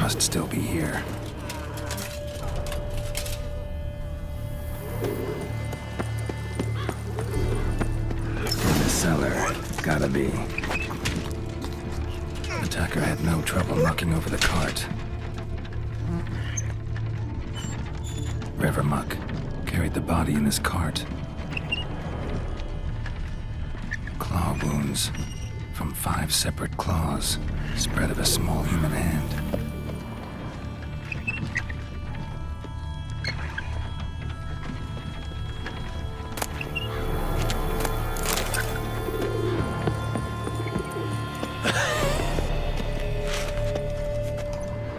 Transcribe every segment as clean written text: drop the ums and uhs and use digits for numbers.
must still be here. In the cellar. Gotta be. The attacker had no trouble knocking over the cart. Vedьmak carried the body in his cart. Claw wounds from 5 separate claws, spread of a small human hand.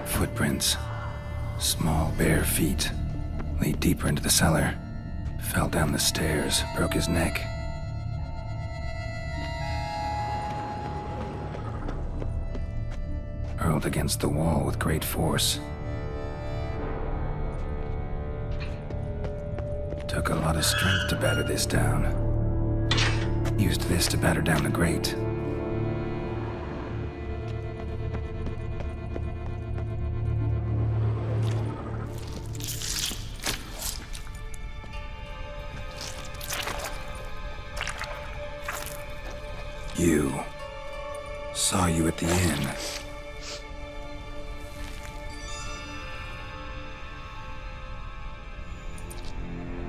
Footprints, small bare feet, lead deeper into the cellar. Fell down the stairs, broke his neck. Hurled against the wall with great force. Took a lot of strength to batter this down. Used this to batter down the grate. You. Saw you at the inn.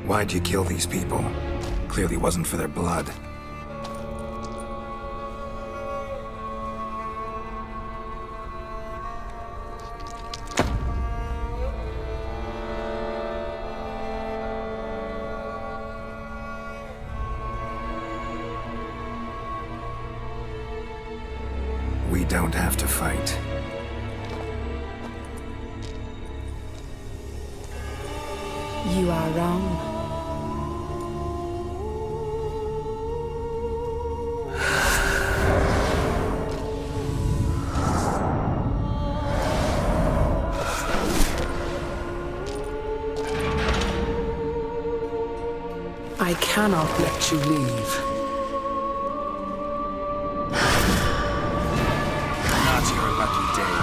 Why'd you kill these people? Clearly wasn't for their blood. We don't have to fight. You are wrong. I cannot let you leave. Not your lucky day.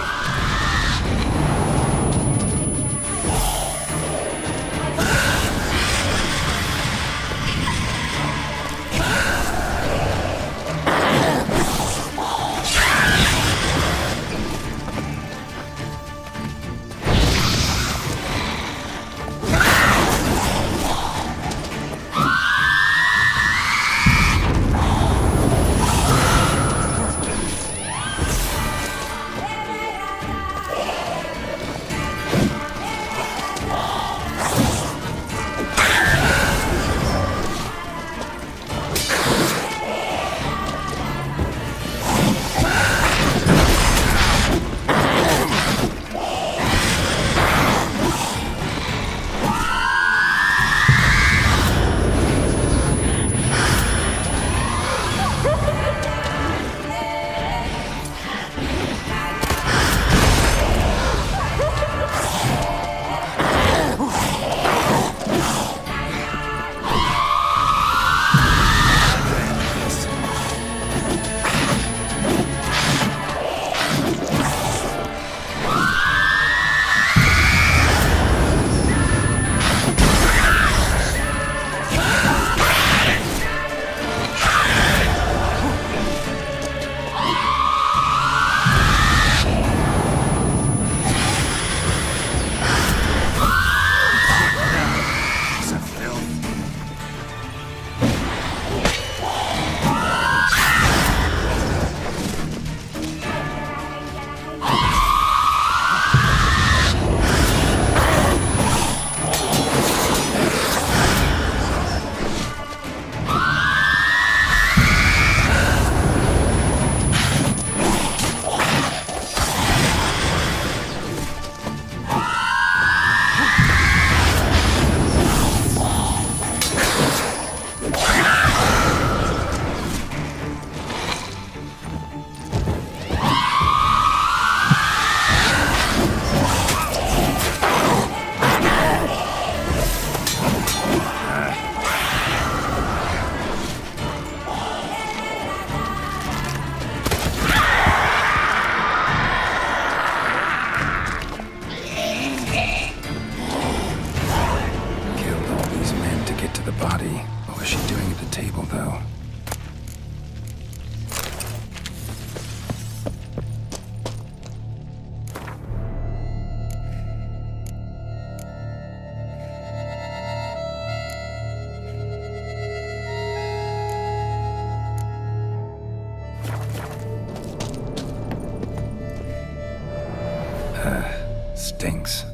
Stinks.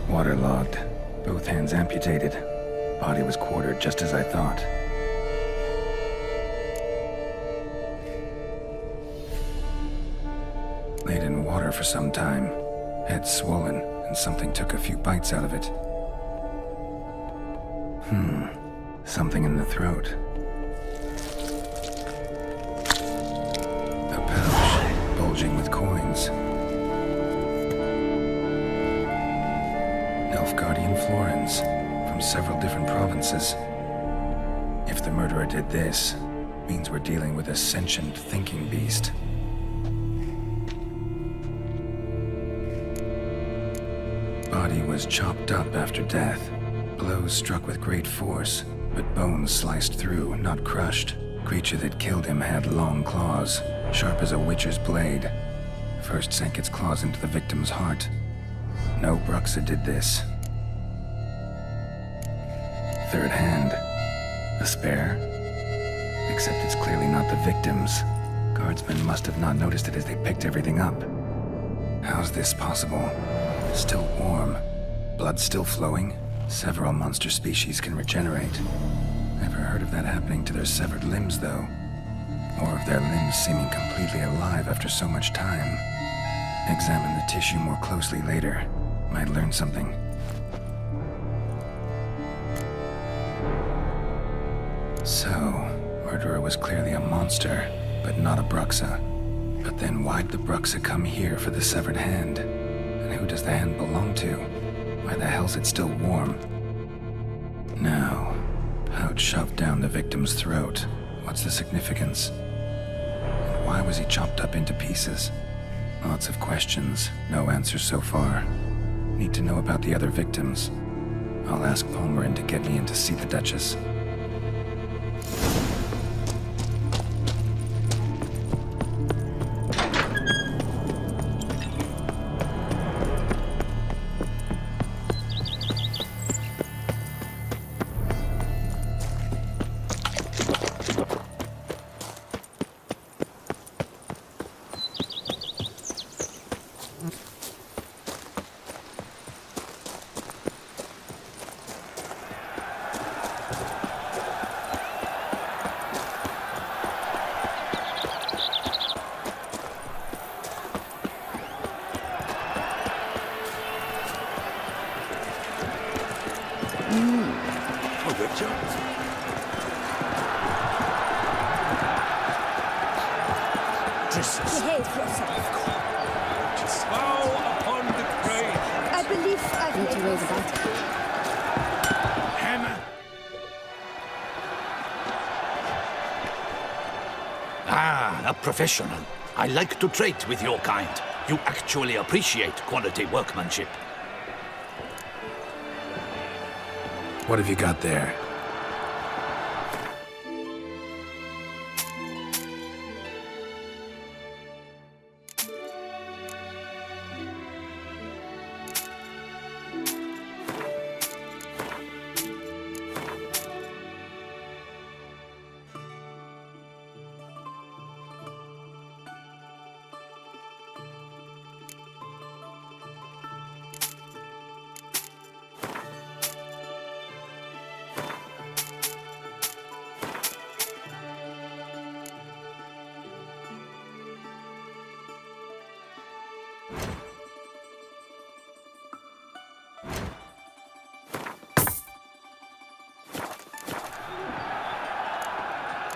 Waterlogged. Both hands amputated. Body was quartered just as I thought. Laid in water for some time. Head swollen, and something took a few bites out of it. Something in the throat. A pouch, bulging with coins. Guardian florins from several different provinces. If the murderer did this, means we're dealing with a sentient thinking beast. Body was chopped up after death. Blows struck with great force, but bones sliced through, not crushed. Creature that killed him had long claws, sharp as a witcher's blade. First sank its claws into the victim's heart. No Bruxa did this. Third hand. A spare? Except it's clearly not the victim's. Guardsmen must have not noticed it as they picked everything up. How's this possible? Still warm. Blood still flowing? Several monster species can regenerate. Never heard of that happening to their severed limbs, though. Or of their limbs seeming completely alive after so much time. Examine the tissue more closely later. Might learn something. So, murderer was clearly a monster, but not a Bruxa. But then why'd the Bruxa come here for the severed hand? And who does the hand belong to? Why the hell's it still warm? Now, pouch shoved down the victim's throat. What's the significance? And why was he chopped up into pieces? Lots of questions, no answers so far. Need to know about the other victims. I'll ask Palmerin to get me in to see the Duchess. A professional. I like to trade with your kind. You actually appreciate quality workmanship. What have you got there?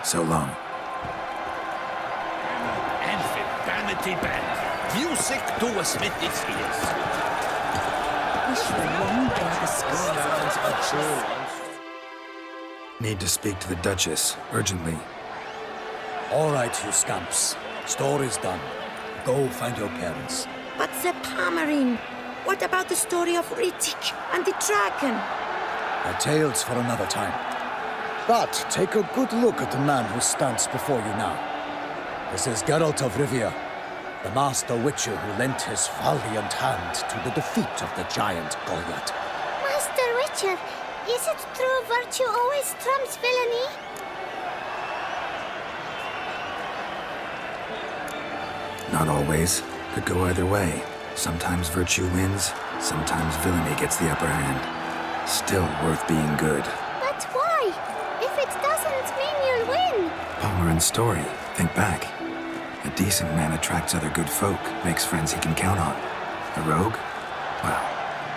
So long. And vanity band. Music to a smithy's ears. Need to speak to the Duchess, urgently. All right, you scamps. Story's done. Go find your parents. But the Palmerin, what about the story of Riddick and the dragon? A tale's for another time. But take a good look at the man who stands before you now. This is Geralt of Rivia, the master witcher who lent his valiant hand to the defeat of the giant Goliath. Master Witcher, is it true virtue always trumps villainy? Not always. Could go either way. Sometimes virtue wins, sometimes villainy gets the upper hand. Still worth being good. But why? If it doesn't mean you'll win. Palmer story. Think back. A decent man attracts other good folk, makes friends he can count on. A rogue? Well,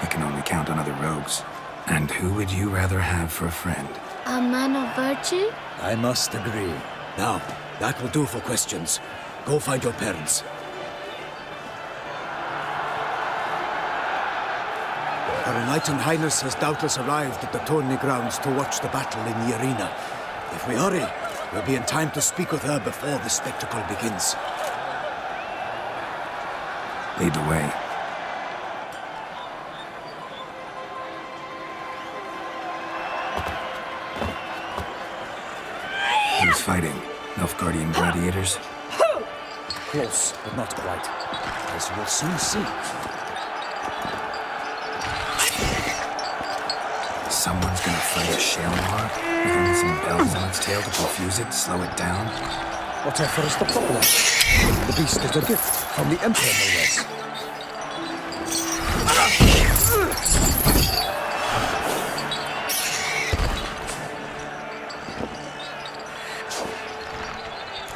he can only count on other rogues. And who would you rather have for a friend? A man of virtue? I must agree. Now, that will do for questions. Go find your parents. Her Enlightened Highness has doubtless arrived at the tourney grounds to watch the battle in the arena. If we hurry, we'll be in time to speak with her before the spectacle begins. Lead the way. Who's fighting? Nilfgaardian gladiators? Close, but not quite. As you will soon see. Someone's gonna fight a Shalmar with only some bells on its tail to confuse it, slow it down? Whatever is the problem? The beast is a gift from the Emperor, no less.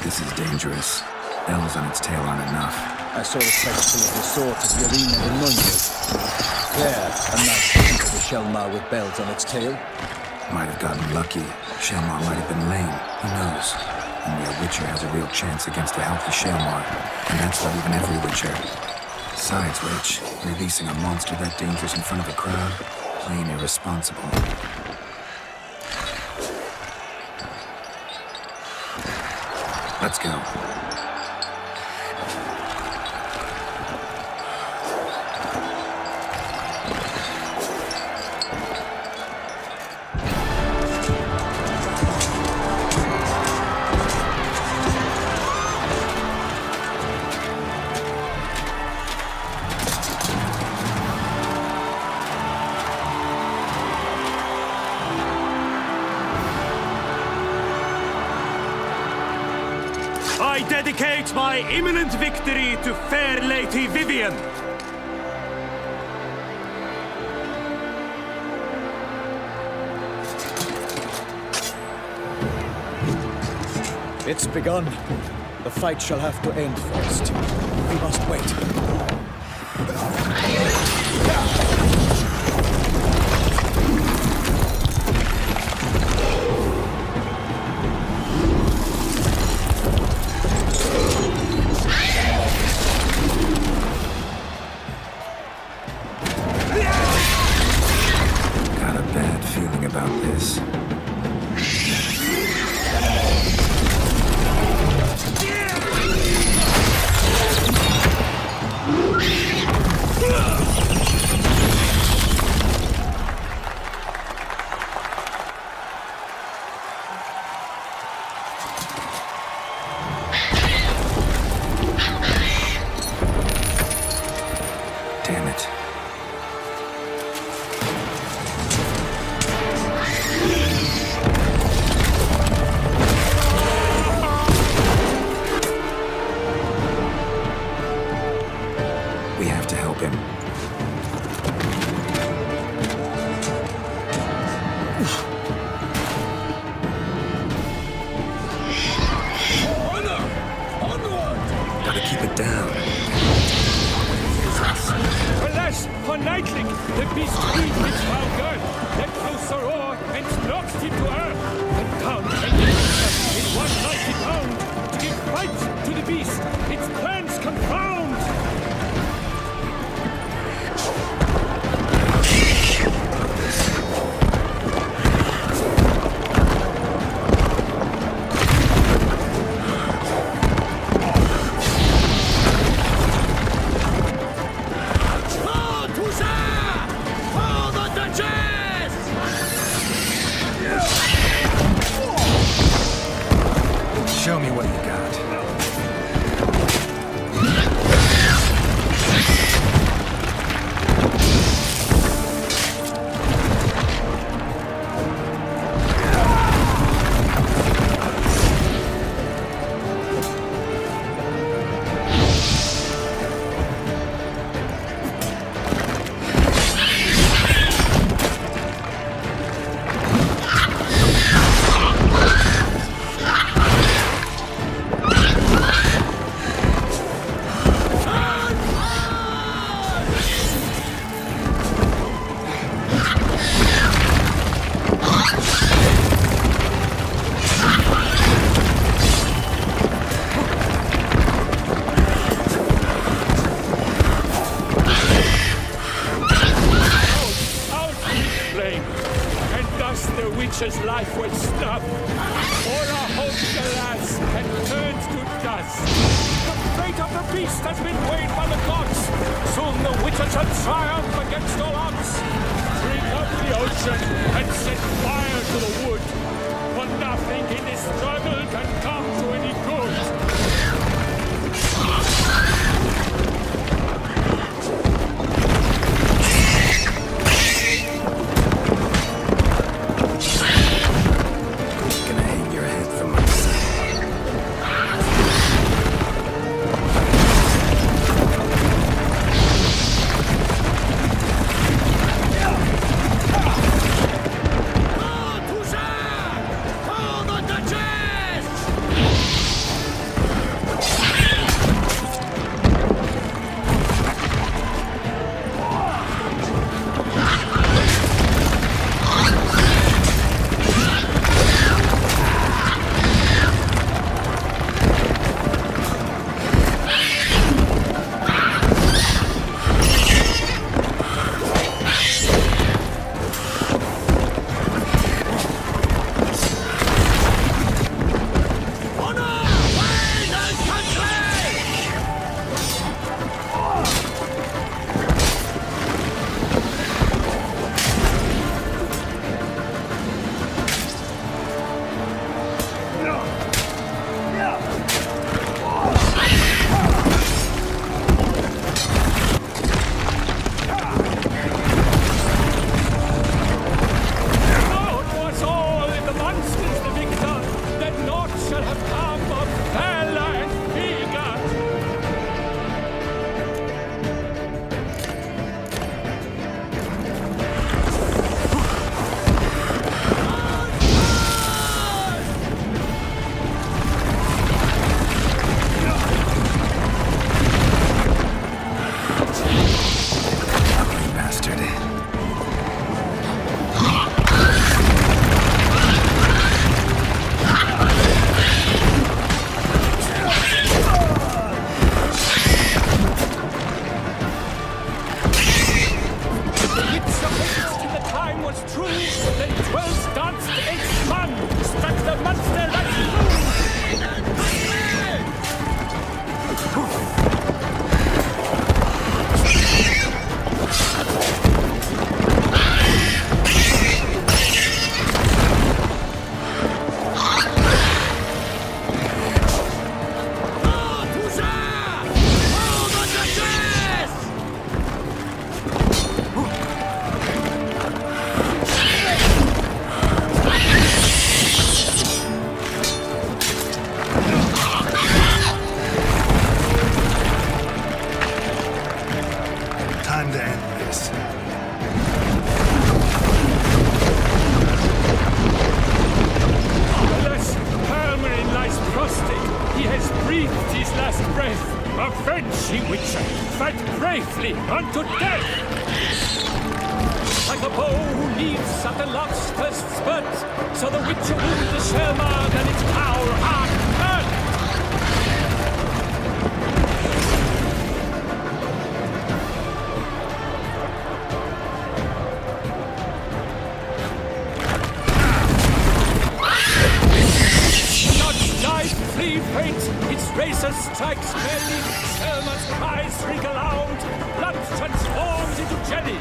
This is dangerous. Bells on its tail aren't enough. I saw the spectacle of the sword at the arena in Nunez. There, a knight entered the Shalmar with bells on its tail. Might have gotten lucky. Shalmar might have been lame. Who knows? Only a Witcher has a real chance against a healthy Shalmar. And that's not even every Witcher. Besides which, releasing a monster that dangerous in front of a crowd, plain irresponsible. Let's go. I dedicate my imminent victory to fair Lady Vivian. It's begun. The fight shall have to end first. We must wait. Got a bad feeling about this. Damn it. We have to help him. Gotta keep it down. Alas, for Nightling, the beast freed its foul girl, let loose her roar, and knocked him to earth, and down came the monster in one mighty bound, to give fight to the beast, its plans confound! witcher's life was snuffed. All our hopes, alas, had turned to dust. The fate of the beast has been weighed by the gods. Soon the witcher shall triumph against all odds. Drink up the ocean and set fire to the wood. For nothing in this struggle can come to any good. Gonna hang your head from my side. Avenging Witcher, fight bravely unto death! Like a bow who leaves at the lobster's spurt, so the Witcher wound the Sherman and its power hard earth! Flee faint, its razor strikes belly, Sherman's cries shriek aloud, blood transforms into jelly.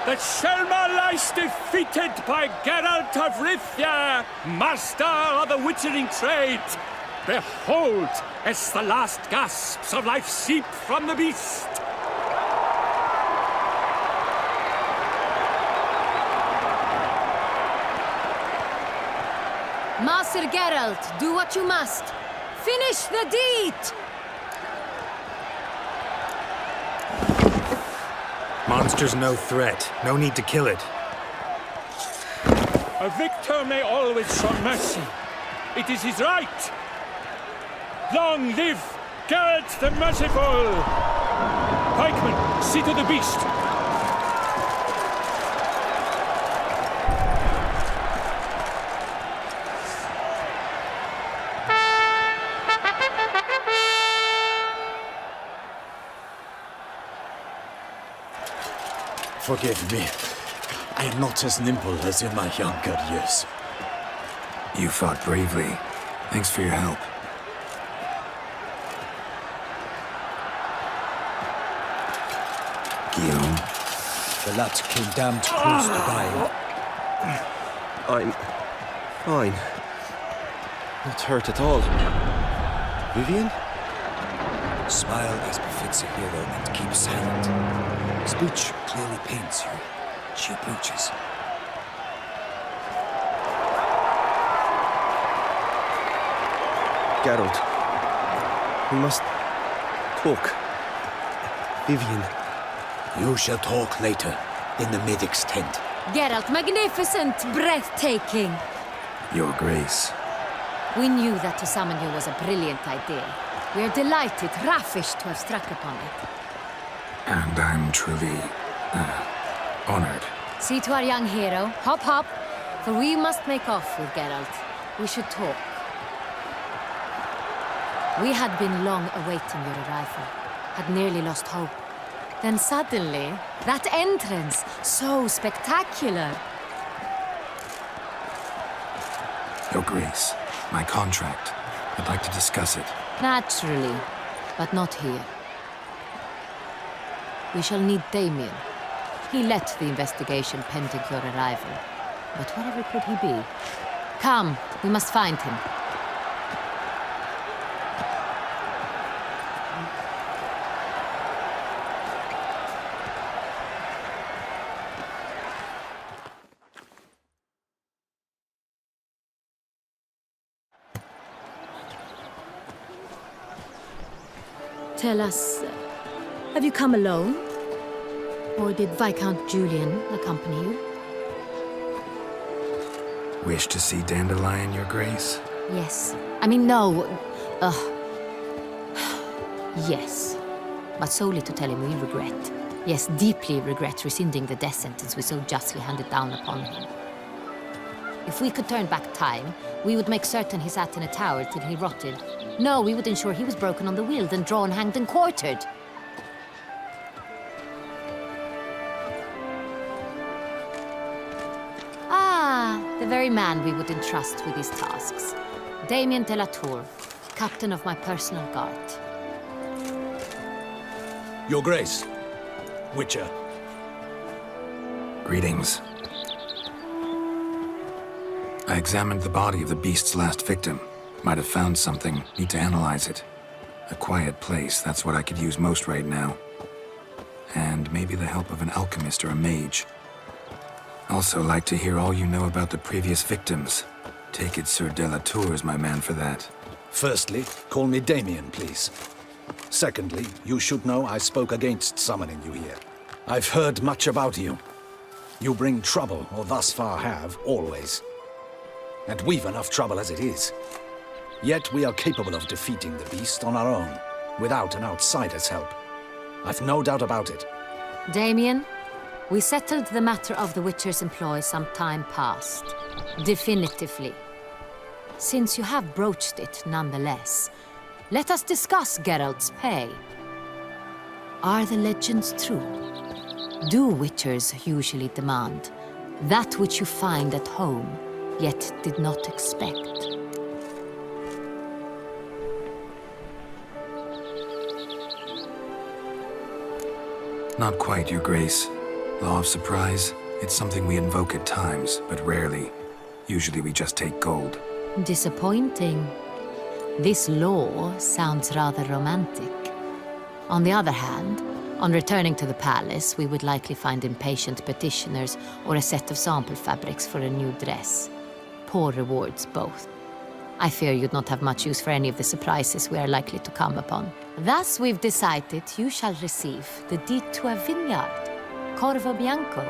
The Shelma lies defeated by Geralt of Rivia, master of the witchering trade. Behold, as the last gasps of life seep from the beast. Master Geralt, do what you must. Finish the deed! Monster's no threat. No need to kill it. A victor may always show mercy. It is his right. Long live Geralt the Merciful! Pikeman, see to the beast. Forgive me. I am not as nimble as in my younger years. You fought bravely. Thanks for your help. Guillaume? The lad came damned close to dying. I'm fine. Not hurt at all. Vivian? Smile as befits a hero and keep silent. Speech clearly pains you. She approaches. Geralt. We must talk. Vivian. You shall talk later, in the medic's tent. Geralt, magnificent, breathtaking. Your Grace. We knew that to summon you was a brilliant idea. We are delighted, ravished to have struck upon it. And I'm truly, honored. See to our young hero. Hop, hop. For we must make off with Geralt. We should talk. We had been long awaiting your arrival. Had nearly lost hope. Then suddenly, that entrance, so spectacular. Your Grace, my contract. I'd like to discuss it. Naturally, but not here. We shall need Damien. He led the investigation pending your arrival. But wherever could he be? Come, we must find him. Tell us, have you come alone? Or did Viscount Julian accompany you? Wish to see Dandelion, Your Grace? Yes. I mean, no. Yes. But solely to tell him we regret. Yes, deeply regret rescinding the death sentence we so justly handed down upon him. If we could turn back time, we would make certain he sat in a tower till he rotted. No, we would ensure he was broken on the wheel, then drawn, hanged, and quartered. Ah, the very man we would entrust with these tasks. Damien de la Tour, captain of my personal guard. Your Grace. Witcher. Greetings. I examined the body of the beast's last victim. Might have found something. Need to analyze it. A quiet place, that's what I could use most right now. And maybe the help of an alchemist or a mage. Also like to hear all you know about the previous victims. Take it Sir de la Tour is my man for that. Firstly, call me Damien, please. Secondly, you should know I spoke against summoning you here. I've heard much about you. You bring trouble, or thus far have, always. And we've enough trouble as it is. Yet we are capable of defeating the beast on our own, without an outsider's help. I've no doubt about it. Damien, we settled the matter of the Witcher's employ some time past. Definitively. Since you have broached it nonetheless, let us discuss Geralt's pay. Are the legends true? Do Witchers usually demand that which you find at home, yet did not expect? Not quite, Your Grace. Law of surprise, it's something we invoke at times, but rarely. Usually we just take gold. Disappointing. This law sounds rather romantic. On the other hand, on returning to the palace, we would likely find impatient petitioners or a set of sample fabrics for a new dress. Poor rewards both. I fear you'd not have much use for any of the surprises we are likely to come upon. Thus, we've decided you shall receive the deed to a vineyard, Corvo Bianco,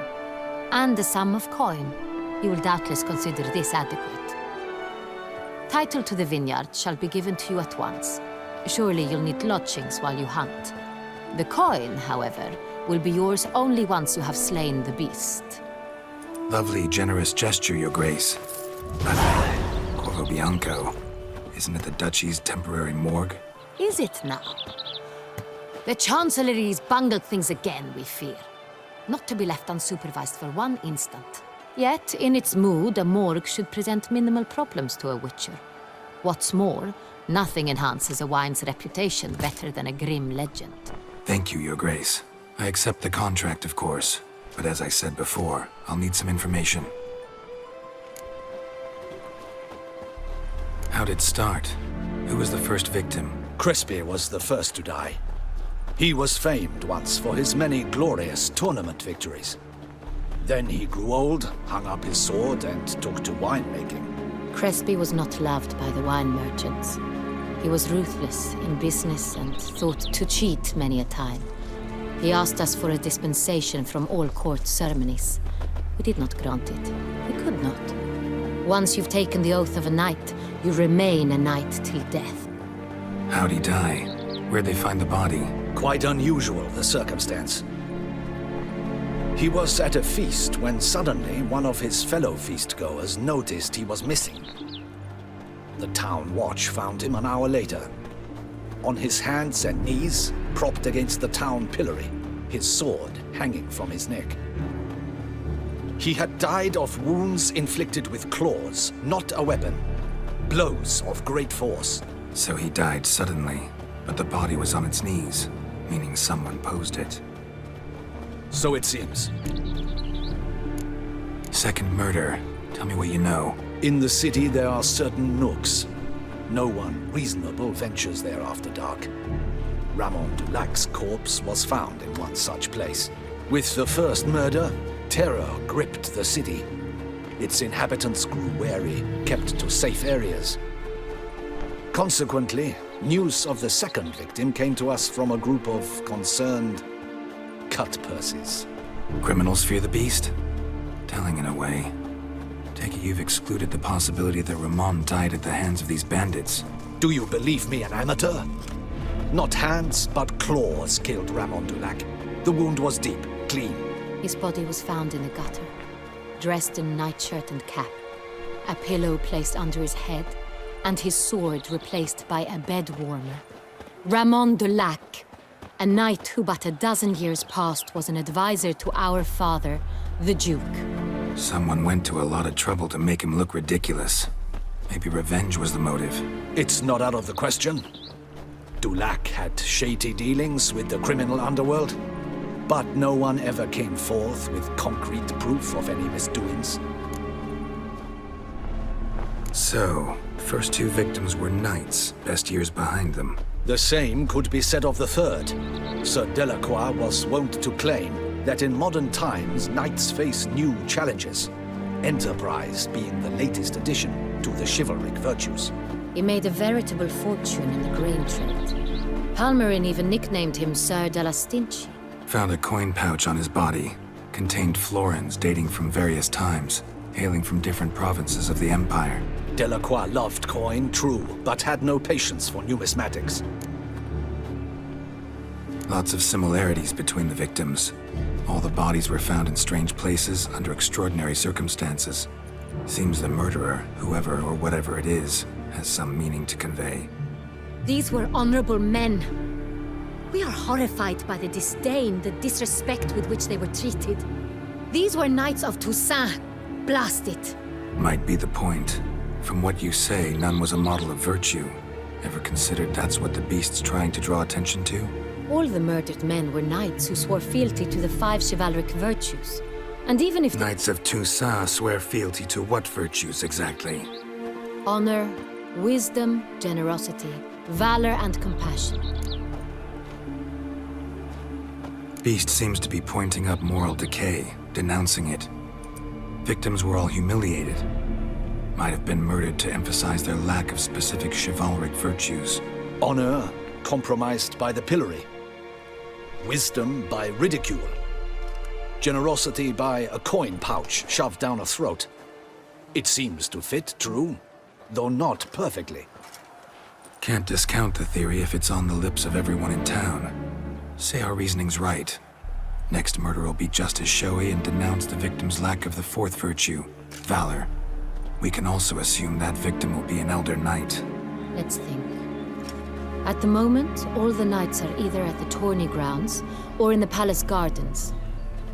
and the sum of coin. You will doubtless consider this adequate. Title to the vineyard shall be given to you at once. Surely you'll need lodgings while you hunt. The coin, however, will be yours only once you have slain the beast. Lovely, generous gesture, Your Grace. But Corvo Bianco, isn't it the Duchy's temporary morgue? Is it now? The Chancellery's bungled things again, we fear. Not to be left unsupervised for one instant. Yet, in its mood, a morgue should present minimal problems to a witcher. What's more, nothing enhances a wine's reputation better than a grim legend. Thank you, Your Grace. I accept the contract, of course. But as I said before, I'll need some information. How'd it start? Who was the first victim? Crespi was the first to die. He was famed once for his many glorious tournament victories. Then he grew old, hung up his sword, and took to winemaking. Crespi was not loved by the wine merchants. He was ruthless in business and thought to cheat many a time. He asked us for a dispensation from all court ceremonies. We did not grant it. We could not. Once you've taken the oath of a knight, you remain a knight till death. How'd he die? Where'd they find the body? Quite unusual, the circumstance. He was at a feast when suddenly one of his fellow feastgoers noticed he was missing. The town watch found him an hour later. On his hands and knees, propped against the town pillory, his sword hanging from his neck. He had died of wounds inflicted with claws, not a weapon. Blows of great force. So he died suddenly, but the body was on its knees, meaning someone posed it. So it seems. Second murder. Tell me what you know. In the city there are certain nooks. No one reasonable ventures there after dark. Ramon Dulac's corpse was found in one such place. With the first murder, terror gripped the city. Its inhabitants grew wary, kept to safe areas. Consequently, news of the second victim came to us from a group of concerned cut-purses. Criminals fear the beast? Telling in a way. Take it you've excluded the possibility that Ramon died at the hands of these bandits. Do you believe me an amateur? Not hands, but claws killed Ramon Dulac. The wound was deep, clean. His body was found in a gutter, dressed in nightshirt and cap, a pillow placed under his head, and his sword replaced by a bed warmer. Ramon Dulac, a knight who but a dozen years past was an advisor to our father, the Duke. Someone went to a lot of trouble to make him look ridiculous. Maybe revenge was the motive. It's not out of the question. Dulac had shady dealings with the criminal underworld, but no one ever came forth with concrete proof of any misdoings. So, first two victims were knights, best years behind them. The same could be said of the third. Sir Delacroix was wont to claim that in modern times, knights face new challenges, enterprise being the latest addition to the chivalric virtues. He made a veritable fortune in the grain trade. Palmerin even nicknamed him Sir de la Stinchi. Found a coin pouch on his body. Contained florins dating from various times, hailing from different provinces of the Empire. Delacroix loved coin, true, but had no patience for numismatics. Lots of similarities between the victims. All the bodies were found in strange places under extraordinary circumstances. Seems the murderer, whoever or whatever it is, has some meaning to convey. These were honorable men. We are horrified by the disdain, the disrespect with which they were treated. These were knights of Toussaint. Blast it. Might be the point. From what you say, none was a model of virtue. Ever considered that's what the beast's trying to draw attention to? All the murdered men were knights who swore fealty to the 5 chivalric virtues. And even if Knights of Toussaint swear fealty to what virtues exactly? honor, wisdom, generosity, valor, and compassion. Beast seems to be pointing up moral decay, denouncing it. Victims were all humiliated. might have been murdered to emphasize their lack of specific chivalric virtues. Honor compromised by the pillory. Wisdom by ridicule. Generosity by a coin pouch shoved down a throat. It seems to fit, true, though not perfectly. Can't discount the theory if it's on the lips of everyone in town. Say our reasoning's right. Next murderer will be just as showy and denounce the victim's lack of the fourth virtue, valor. We can also assume that victim will be an elder knight. Let's think. At the moment, all the knights are either at the tourney grounds or in the palace gardens.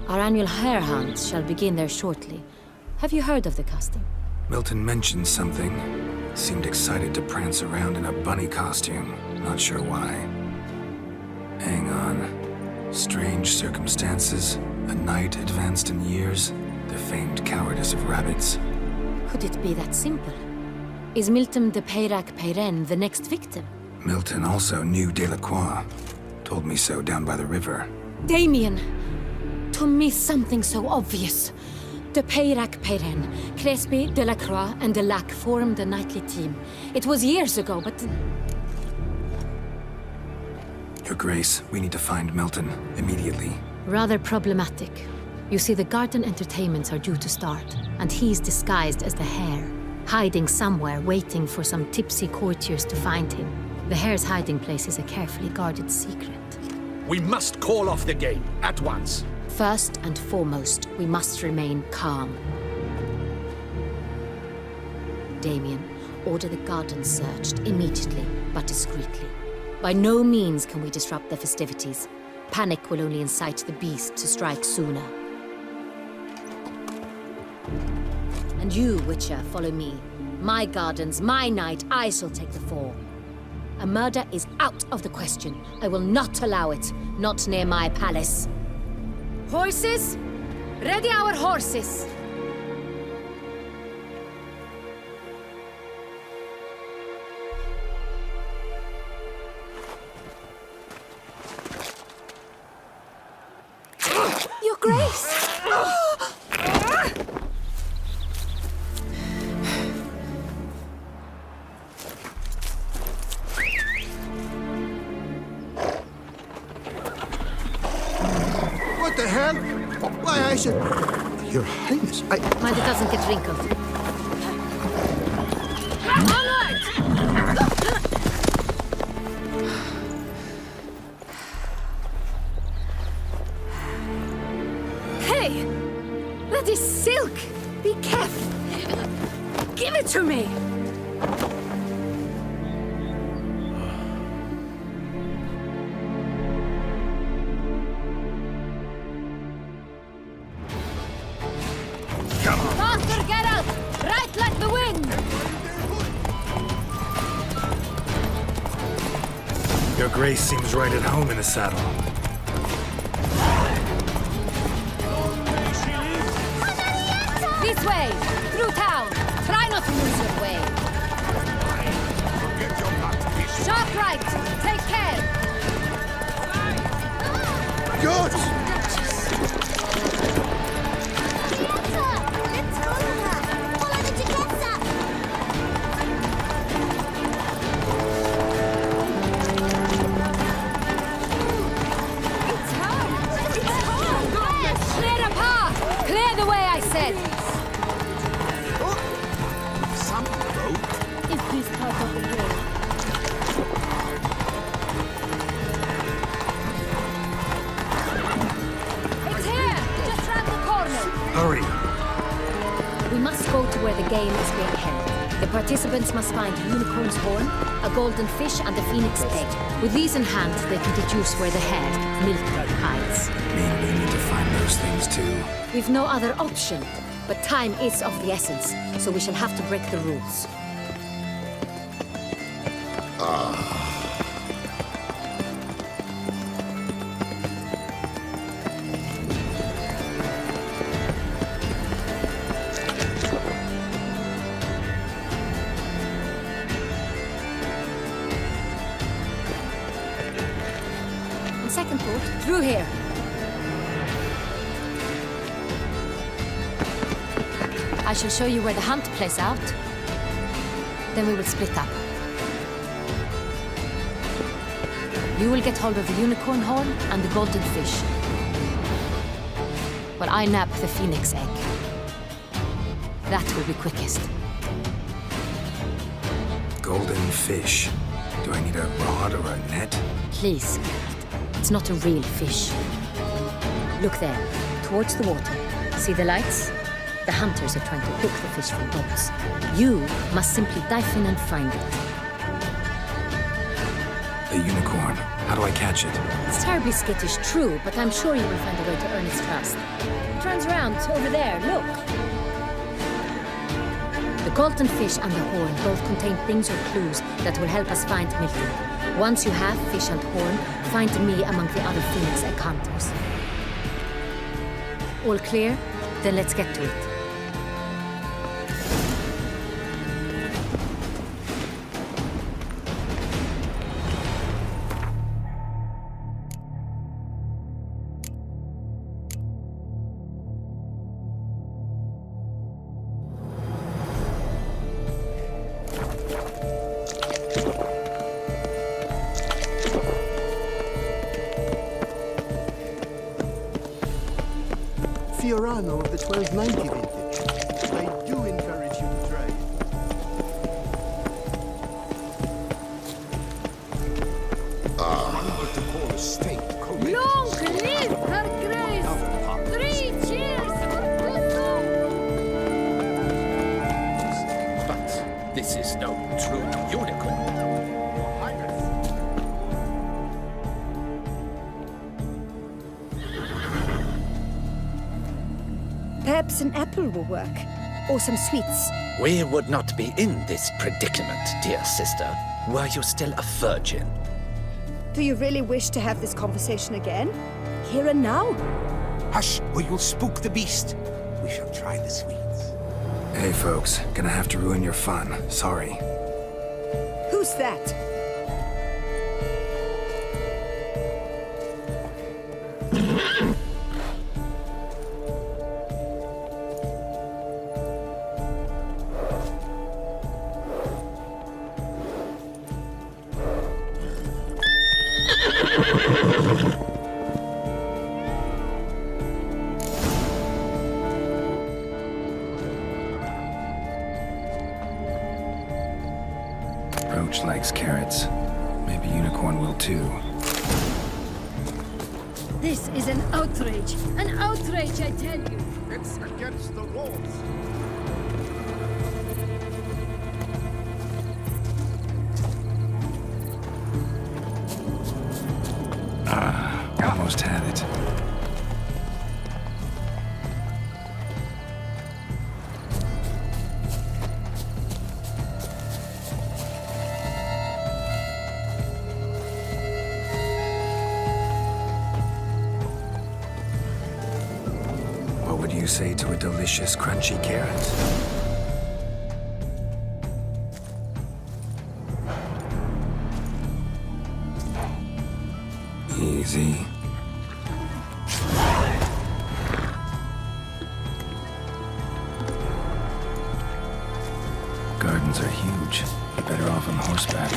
Our annual hare hunts shall begin there shortly. Have you heard of the custom? Milton mentioned something. Seemed excited to prance around in a bunny costume. Not sure why. Hang on. Strange circumstances. A knight advanced in years. The famed cowardice of rabbits. Could it be that simple? Is Milton de Peyrac-Peyren the next victim? Milton also knew Delacroix. Told me so down by the river. Damien! To me, something so obvious. De Peyrac-Peyren, Crespi, Delacroix, and Delac formed a knightly team. It was years ago, but... Your Grace, we need to find Milton, immediately. Rather problematic. You see, the garden entertainments are due to start, and he's disguised as the hare, hiding somewhere, waiting for some tipsy courtiers to find him. The hare's hiding place is a carefully guarded secret. We must call off the game, at once. First and foremost, we must remain calm. Damien, order the garden searched immediately, but discreetly. By no means can we disrupt the festivities. Panic will only incite the beast to strike sooner. And you, Witcher, follow me. My gardens, my night, I shall take the fall. A murder is out of the question. I will not allow it, not near my palace. Horses? Ready our horses! Your Grace! What the hell? Why, I said... Your Highness, I... Mind it doesn't get wrinkled. Onward! Hey! That is silk! Be careful! Give it to me! Faster, Geralt! Right like the wind! Your Grace seems right at home in the saddle. This way! Through town! Try not to lose your way! Sharp right! Take care! Good! Clear a path! Clear the way, I said! Some road? If he's part of the game. It's here! Just round the corner! Hurry! We must go to where the game is being held. The participants must find a unicorn's horn, a golden fish, and a phoenix egg. With these in hand, they can deduce where the hare, Milton, hides. Mean we need to find those things too. We've no other option, but time is of the essence, so we shall have to break the rules. On second thought, through here. I shall show you where the hunt plays out. Then we will split up. You will get hold of the unicorn horn and the golden fish, while I nab the phoenix egg. That will be quickest. Golden fish. Do I need a rod or a net? Please, Geralt. It's not a real fish. Look there, towards the water. See the lights? The hunters are trying to hook the fish from boats. You must simply dive in and find it. The unicorn. How do I catch it? It's terribly skittish, true, but I'm sure you will find a way to earn its trust. It turns around, over there, look. The golden fish and the horn both contain things or clues that will help us find Milton. Once you have fish and horn, find me among the other phoenix egg hunters. All clear? Then let's get to it. Fiorano of the 1290 vintage. I do encourage you to try it. What to call a steak. Long live her grace! 3 cheers for Pluto! But this is no true unicorn. Perhaps an apple will work. Or some sweets. We would not be in this predicament, dear sister, were you still a virgin. Do you really wish to have this conversation again? Here and now? Hush, or you'll spook the beast. We shall try the sweets. Hey folks, gonna have to ruin your fun. Sorry. Who's that? Roach likes carrots. Maybe unicorn will too. This is an outrage! An outrage, I tell you! It's against the rules. Almost had it. What would you say to a delicious, crunchy carrot? Easy. Gardens are huge. Better off on horseback.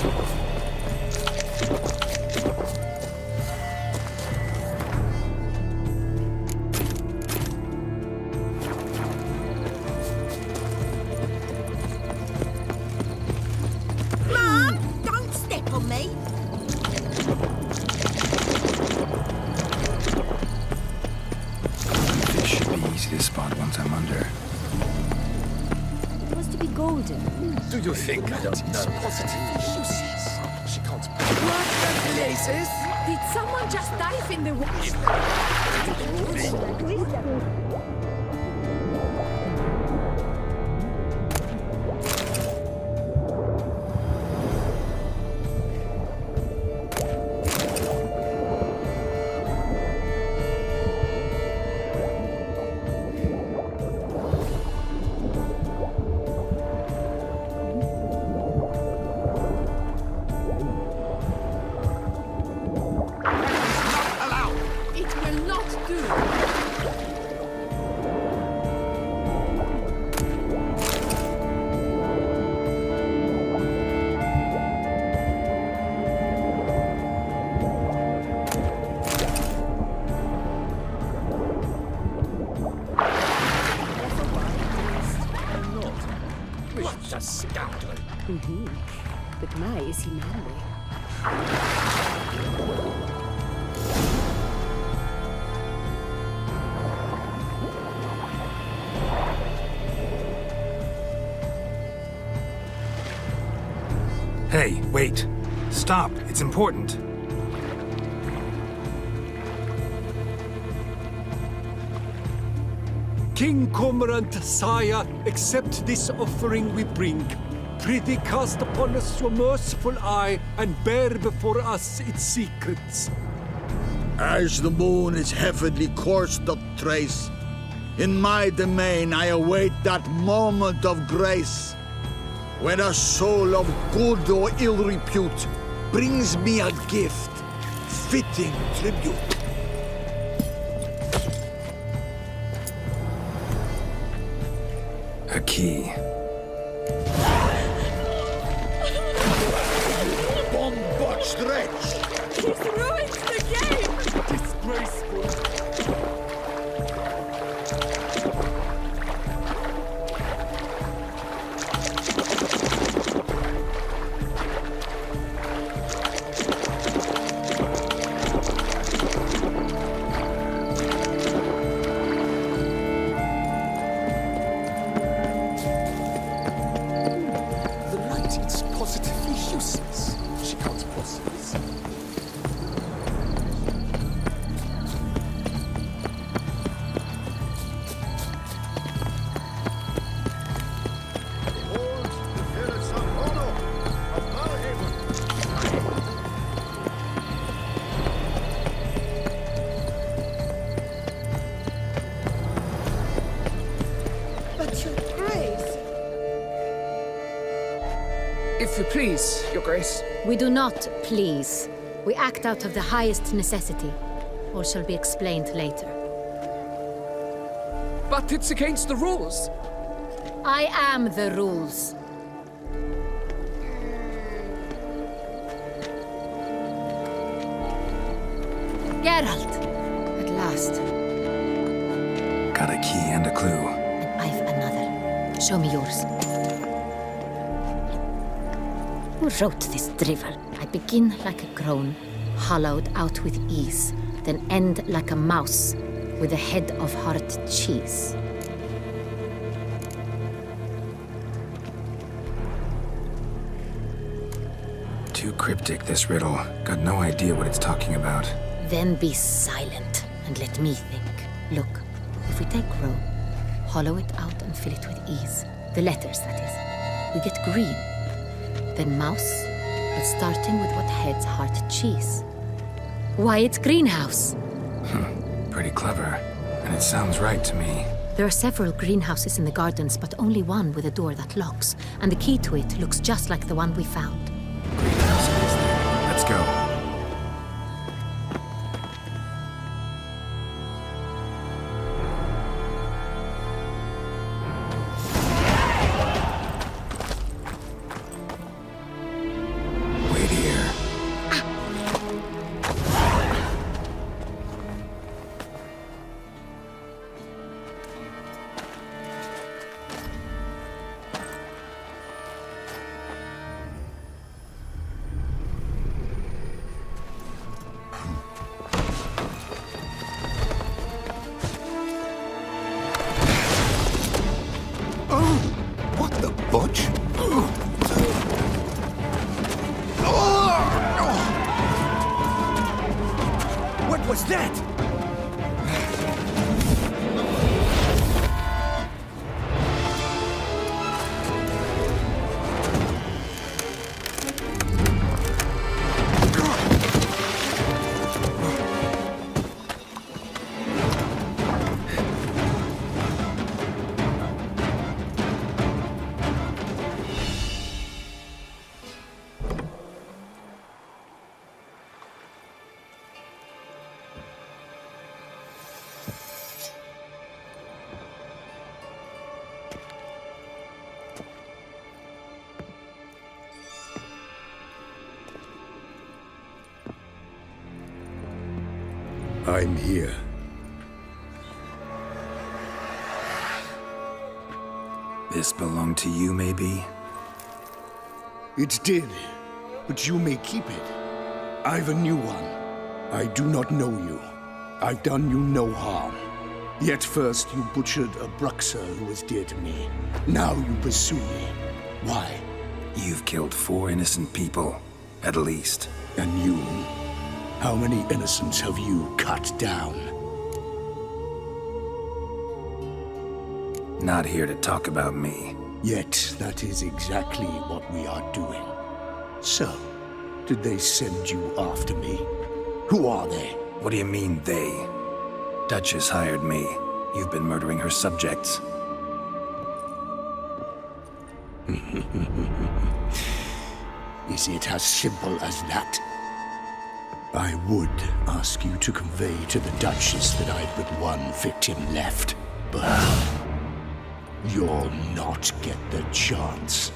Mom, don't step on me. Fish should be easy to spot once I'm under. It was to be golden. Do you think I don't know? She can't. What the blazes? Did someone just dive in the water? It will not do. scoundrel. But my, is he manly? Hey, wait. Stop. It's important. King Cormorant, sire, accept this offering we bring. Prithee cast upon us your merciful eye and bear before us its secrets. As the moon is heavily coursed of trace, in my domain I await that moment of grace, when a soul of good or ill repute brings me a gift, fitting tribute. A key. Bombot stretch! He's ruined the game! Disgraceful. The light is positively useless. She can't possibly see. Behold the village of Mono of Malhaven. But your grace. If you please, your grace. We do not please. We act out of the highest necessity. All shall be explained later. But it's against the rules. I am the rules. Geralt! At last. Got a key and a clue. And I've another. Show me yours. Who wrote this drivel? I begin like a crone, hollowed out with ease, then end like a mouse, with a head of hard cheese. Too cryptic, this riddle. Got no idea what it's talking about. Then be silent and let me think. Look, if we take Rome, hollow it out and fill it with ease, the letters, that is, we get green. Then mouse, but starting with what heads heart cheese. Why, it's greenhouse. Pretty clever. And it sounds right to me. There are several greenhouses in the gardens, but only one with a door that locks, and the key to it looks just like the one we found. Greenhouse it is then. Let's go. Wait here. What the butch? What was that? I'm here. This belonged to you, maybe? It did, but you may keep it. I've a new one. I do not know you. I've done you no harm. Yet first you butchered a Bruxa who was dear to me. Now you pursue me. Why? You've killed 4 innocent people, at least. And you? How many innocents have you cut down? Not here to talk about me. Yet that is exactly what we are doing. So, did they send you after me? Who are they? What do you mean, they? Duchess hired me. You've been murdering her subjects. Is it as simple as that? I would ask you to convey to the Duchess that I've but one victim left, but you'll not get the chance.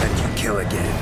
Let you kill again.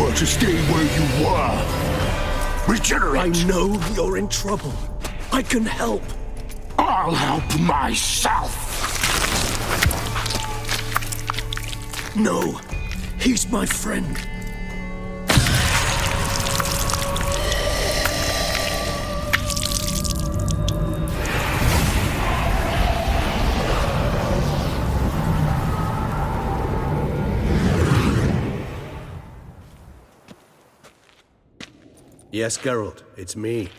were to stay where you were. Regenerate! I know you're in trouble. I can help. I'll help myself! No, he's my friend. Yes, Geralt, it's me.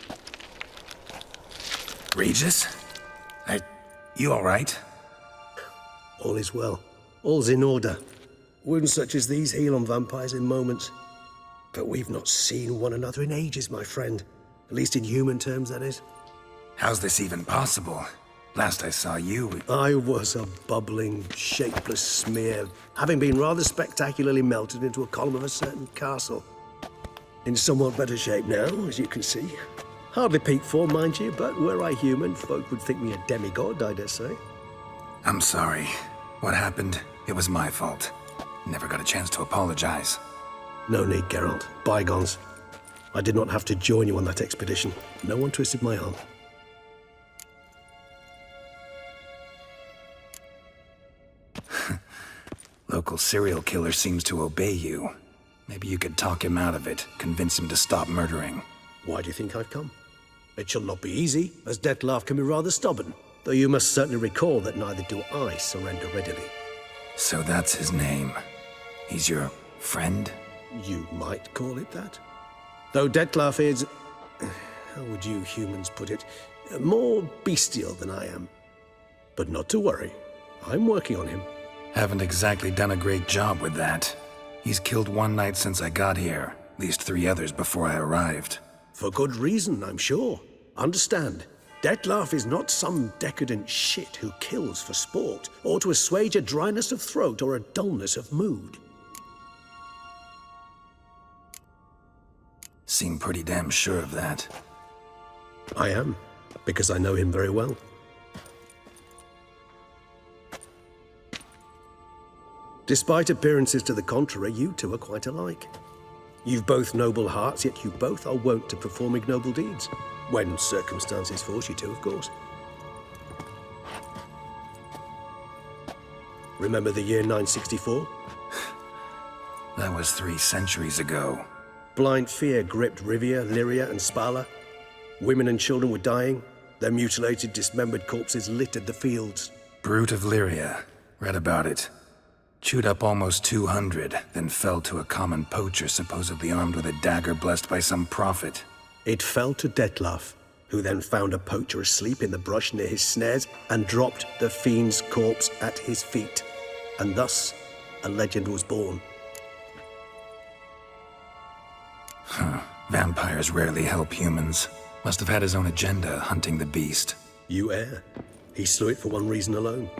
Regis? You all right? All is well. All's in order. Wounds such as these heal on vampires in moments. But we've not seen one another in ages, my friend. At least in human terms, that is. How's this even possible? Last I saw you... I was a bubbling, shapeless smear, having been rather spectacularly melted into a column of a certain castle. In somewhat better shape now, as you can see. Hardly peak form, mind you, but were I human, folk would think me a demigod, I dare say. I'm sorry. What happened? It was my fault. Never got a chance to apologize. No need, Geralt. Bygones. I did not have to join you on that expedition. No one twisted my arm. Local serial killer seems to obey you. Maybe you could talk him out of it, convince him to stop murdering. Why do you think I've come? It shall not be easy, as Dettlaff can be rather stubborn. Though you must certainly recall that neither do I surrender readily. So that's his name. He's your friend? You might call it that. Though Dettlaff is... how would you humans put it? More bestial than I am. But not to worry. I'm working on him. Haven't exactly done a great job with that. He's killed one knight since I got here. At least 3 others before I arrived. For good reason, I'm sure. Understand, Dettlaff is not some decadent shit who kills for sport, or to assuage a dryness of throat or a dullness of mood. Seem pretty damn sure of that. I am, because I know him very well. Despite appearances to the contrary, you two are quite alike. You've both noble hearts, yet you both are wont to perform ignoble deeds. When circumstances force you to, of course. Remember the year 964? That was 3 centuries ago. Blind fear gripped Rivia, Lyria, and Spala. Women and children were dying. Their mutilated, dismembered corpses littered the fields. Brute of Lyria. Read about it. Chewed up almost 200, then fell to a common poacher supposedly armed with a dagger blessed by some prophet. It fell to Dettlaff, who then found a poacher asleep in the brush near his snares and dropped the fiend's corpse at his feet. And thus, a legend was born. Vampires rarely help humans. Must have had his own agenda, hunting the beast. You err. He slew it for one reason alone.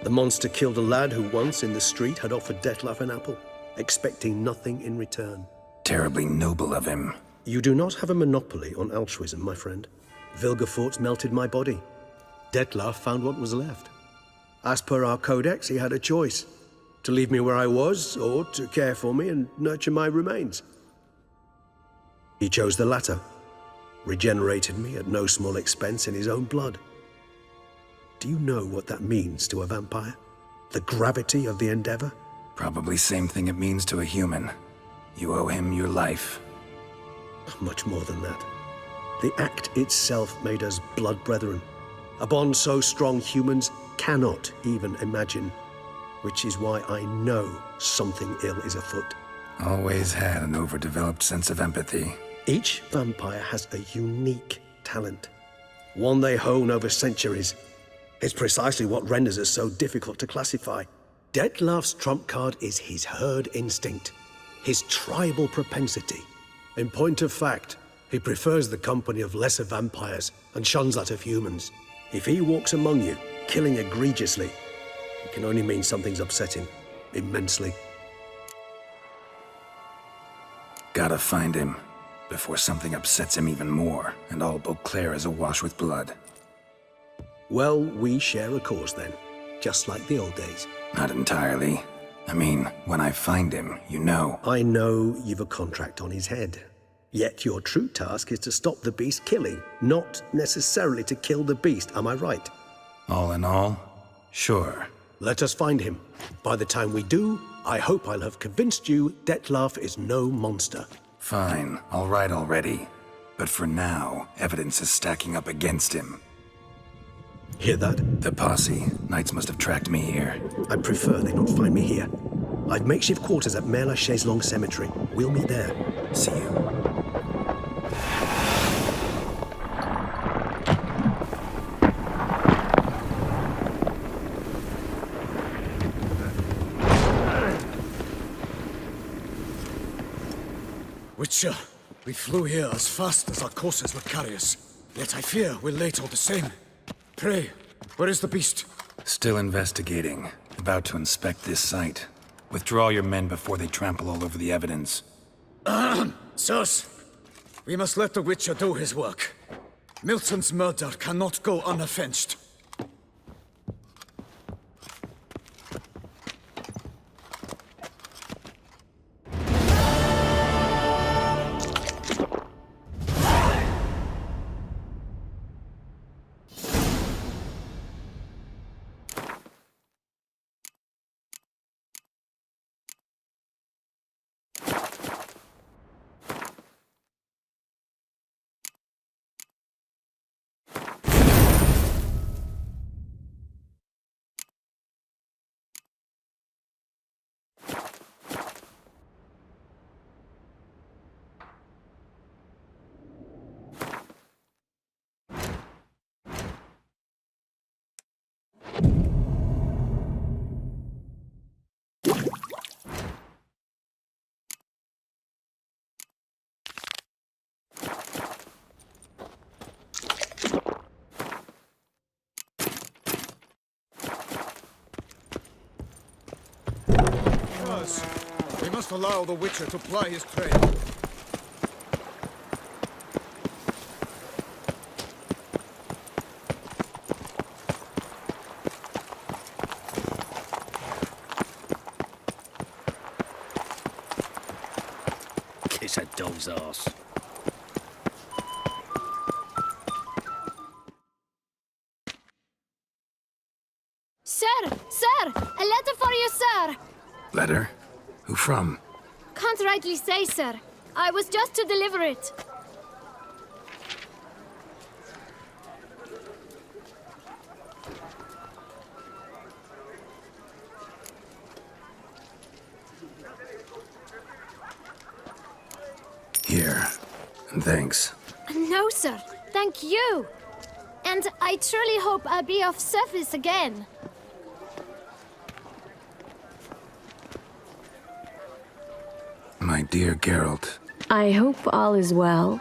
The monster killed a lad who once, in the street, had offered Dettlaff an apple, expecting nothing in return. Terribly noble of him. You do not have a monopoly on altruism, my friend. Vilgefortz melted my body. Dettlaff found what was left. As per our codex, he had a choice. To leave me where I was, or to care for me and nurture my remains. He chose the latter. Regenerated me at no small expense in his own blood. Do you know what that means to a vampire? The gravity of the endeavor? Probably same thing it means to a human. You owe him your life. Much more than that. The act itself made us blood brethren. A bond so strong humans cannot even imagine. Which is why I know something ill is afoot. Always had an overdeveloped sense of empathy. Each vampire has a unique talent. One they hone over centuries. It's precisely what renders us so difficult to classify. Dettlaff's trump card is his herd instinct, his tribal propensity. In point of fact, he prefers the company of lesser vampires and shuns that of humans. If he walks among you, killing egregiously, it can only mean something's upsetting, immensely. Gotta find him, before something upsets him even more, and all Beauclair is awash with blood. Well, we share a cause then, just like the old days. Not entirely. I mean, when I find him, you know. I know you've a contract on his head. Yet your true task is to stop the beast killing, not necessarily to kill the beast, am I right? All in all, sure. Let us find him. By the time we do, I hope I'll have convinced you Detlef is no monster. Fine, all right already. But for now, evidence is stacking up against him. Hear that? The posse. Knights must have tracked me here. I prefer they not find me here. I've makeshift quarters at Mère Lachaise Long Cemetery. We'll meet there. See you. Witcher, we flew here as fast as our courses would carry us. Yet I fear we're late all the same. Pray, where is the beast? Still investigating. About to inspect this site. Withdraw your men before they trample all over the evidence. Sirs, we must let the Witcher do his work. Milton's murder cannot go unavenged. We must allow the Witcher to ply his trade. Kiss a dog's ass. Sir! Sir! A letter for you, sir! Letter? Who from? Can't rightly say, sir. I was just to deliver it. Here. And thanks. No, sir. Thank you. And I truly hope I'll be of service again. My dear Geralt. I hope all is well.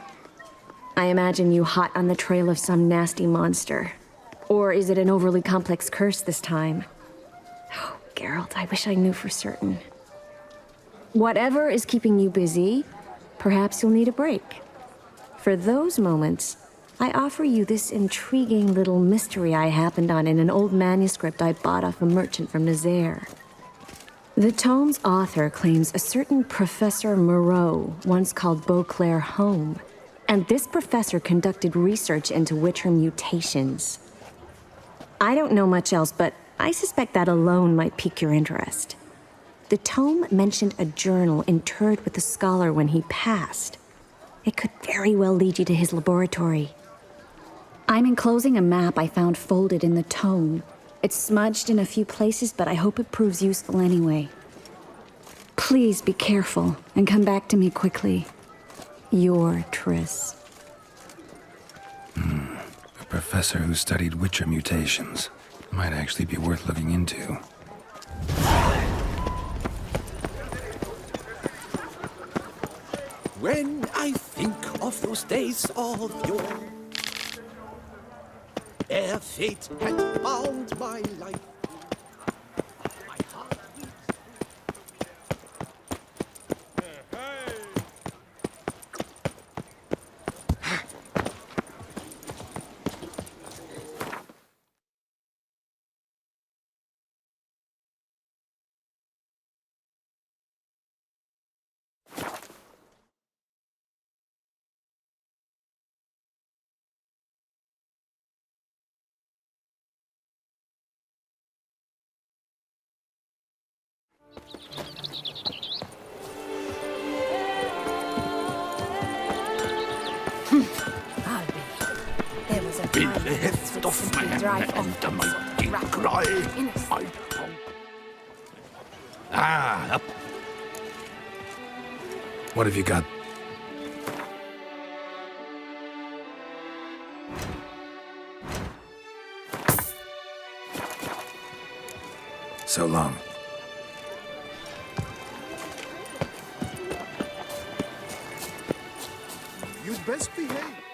I imagine you hot on the trail of some nasty monster. Or is it an overly complex curse this time? Oh, Geralt, I wish I knew for certain. Whatever is keeping you busy, perhaps you'll need a break. For those moments, I offer you this intriguing little mystery I happened on in an old manuscript I bought off a merchant from Nazaire. The tome's author claims a certain Professor Moreau once called Beauclair home, and this professor conducted research into Witcher mutations. I don't know much else, but I suspect that alone might pique your interest. The tome mentioned a journal interred with the scholar when he passed. It could very well lead you to his laboratory. I'm enclosing a map I found folded in the tome. It's smudged in a few places, but I hope it proves useful anyway. Please be careful and come back to me quickly. Your Triss. A professor who studied Witcher mutations. Might actually be worth looking into. When I think of those days of yore, ere fate had bound my life, drive off. And the mighty cry. Up. What have you got? So long. You'd best behave.